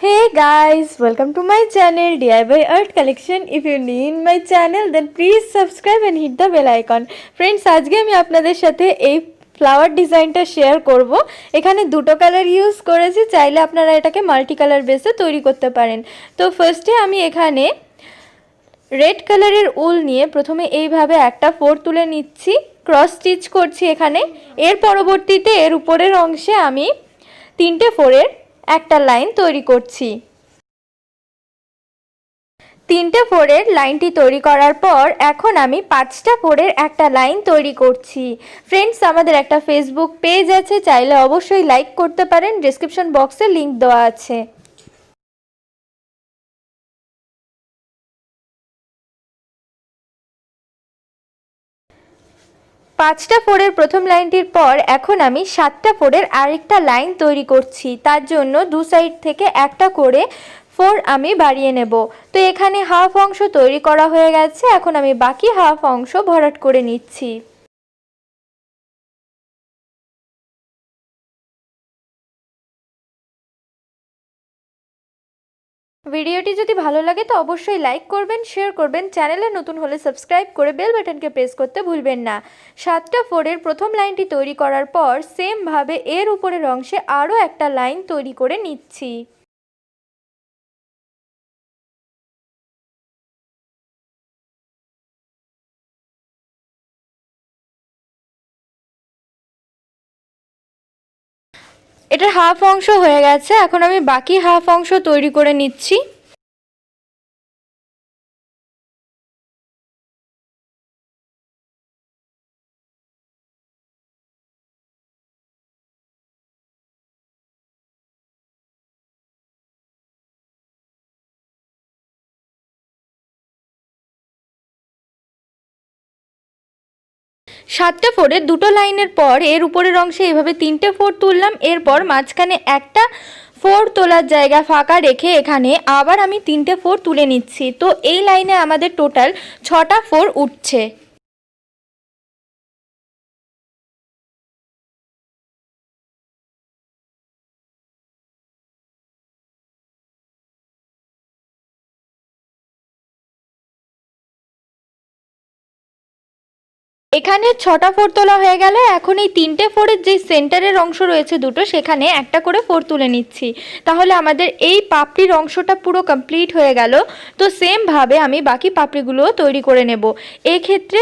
Hey guys, welcome to my channel DIY Art Collection. If you're new in my channel then please subscribe and hit the bell icon. Friends, আজকে আমি আপনাদের সাথে এই flower ডিজাইনটা share করব। এখানে দুটো কালার ইউজ করেছি, চাইলে আপনারা এটাকে মাল্টি কালার বেসে তৈরি করতে পারেন। তো ফার্স্টে আমি এখানে রেড কালারের উল নিয়ে প্রথমে এইভাবে একটা ফোর তুলে নিচ্ছি, ক্রস স্টিচ করছি এখানে। এর পরবর্তীতে এর উপরের অংশে আমি তিনটে ফোরের একটা লাইন তৈরি করছি। তিনটে ফোরের লাইনটি তৈরি করার পর এখন আমি পাঁচটা ফোরের একটা লাইন তৈরি করছি। ফ্রেন্ডস, আমাদের একটা ফেসবুক পেজ আছে, চাইলে অবশ্যই লাইক করতে পারেন, ডেসক্রিপশন বক্সে লিংক দেওয়া আছে। পাঁচটা ফোরের প্রথম লাইনটির পর এখন আমি সাতটা ফোরের আরেকটা লাইন তৈরি করছি। তার জন্য দু সাইড থেকে একটা করে ফোর আমি বাড়িয়ে নেব। তো এখানে হাফ অংশ তৈরি করা হয়ে গেছে, এখন আমি বাকি হাফ অংশ ভরাট করে নিচ্ছি। ভিডিওটি যদি ভালো লাগে তো অবশ্যই লাইক করবেন, শেয়ার করবেন, চ্যানেলে নতুন হলে সাবস্ক্রাইব করে বেল বাটনকে প্রেস করতে ভুলবেন না। সাতটা ফোরের প্রথম লাইনটি তৈরি করার পর সেমভাবে এর উপরের অংশে আরও একটা লাইন তৈরি করে নিচ্ছি। এটার হাফ অংশ হয়ে গেছে, এখন আমি বাকি হাফ অংশ তৈরি করে নিচ্ছি। সাতটা ফোরের দুটো লাইনের পর এর উপরের অংশে এভাবে তিনটে ফোর তুললাম, এরপর মাঝখানে একটা ফোর তোলার জায়গা ফাঁকা রেখে এখানে আবার আমি তিনটে ফোর তুলে নিচ্ছি। তো এই লাইনে আমাদের টোটাল ছটা ফোর উঠছে। এখানে ছটা ফোর তোলা হয়ে গেল, এখন এই তিনটে ফোরের যে সেন্টারের অংশ রয়েছে দুটো, সেখানে একটা করে ফোর তুলে নিচ্ছি। তাহলে আমাদের এই পাপড়ির অংশটা পুরো কমপ্লিট হয়ে গেল। তো সেমভাবে আমি বাকি পাপড়িগুলোও তৈরি করে নেব। এক্ষেত্রে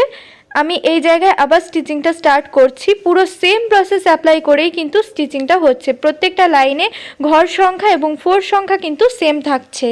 আমি এই জায়গায় আবার স্টিচিংটা স্টার্ট করছি। পুরো সেম প্রসেস অ্যাপ্লাই করেই কিন্তু স্টিচিংটা হচ্ছে। প্রত্যেকটা লাইনে ঘর সংখ্যা এবং ফোর সংখ্যা কিন্তু সেম থাকছে।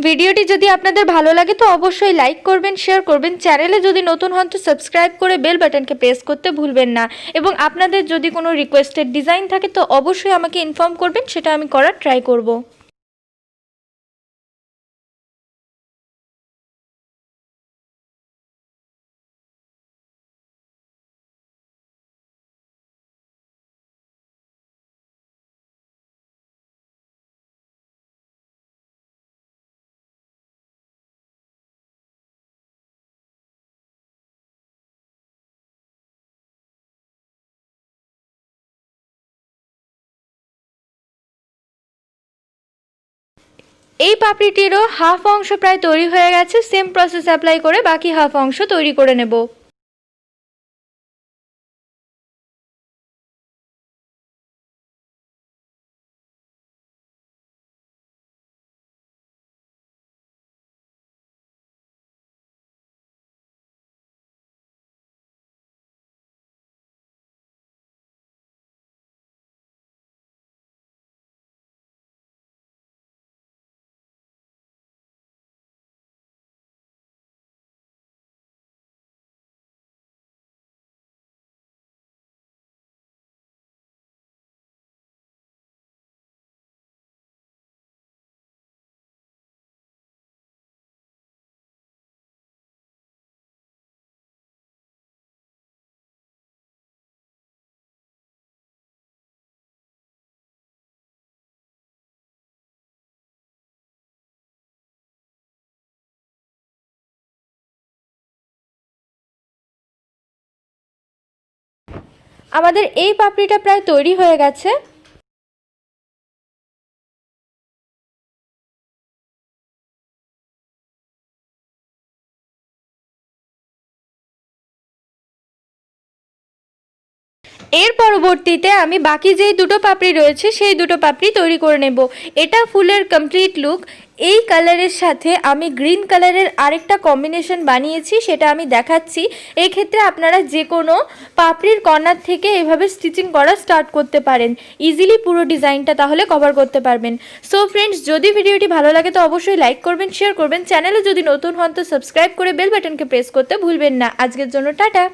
ভিডিওটি যদি আপনাদের ভালো লাগে তো অবশ্যই লাইক করবেন, শেয়ার করবেন, চ্যানেলে যদি নতুন হন তো সাবস্ক্রাইব করে বেল বাটনকে প্রেস করতে ভুলবেন না। এবং আপনাদের যদি কোনো রিকোয়েস্টেড ডিজাইন থাকে তো অবশ্যই আমাকে ইনফর্ম করবেন, সেটা আমি করার ট্রাই করব। এই পাপড়িটিরও হাফ অংশ প্রায় তৈরি হয়ে গেছে, সেম প্রসেস অ্যাপ্লাই করে বাকি হাফ অংশ তৈরি করে নেব। আমাদের এই পাপড়িটা প্রায় তৈরি হয়ে গেছে। এর পরবর্তীতে আমি বাকি যেই দুটো পাপড়ি রয়েছে সেই দুটো পাপড়ি তৈরি করে নেব। এটা ফুলের কমপ্লিট লুক। এই কালারের সাথে আমি গ্রিন কালারের আরেকটা কম্বিনেশন বানিয়েছি, সেটা আমি দেখাচ্ছি। এই ক্ষেত্রে আপনারা যে কোনো পাপড়ির কর্নার থেকে এভাবে স্টিচিং করা স্টার্ট করতে পারেন, ইজিলি পুরো ডিজাইনটা তাহলে কভার করতে পারবেন। সো ফ্রেন্ডস, যদি ভিডিওটি ভালো লাগে তো অবশ্যই লাইক করবেন, শেয়ার করবেন। চ্যানেলে যদি নতুন হন তো সাবস্ক্রাইব করে বেল বাটনকে প্রেস করতে ভুলবেন না। আজকের জন্য টাটা।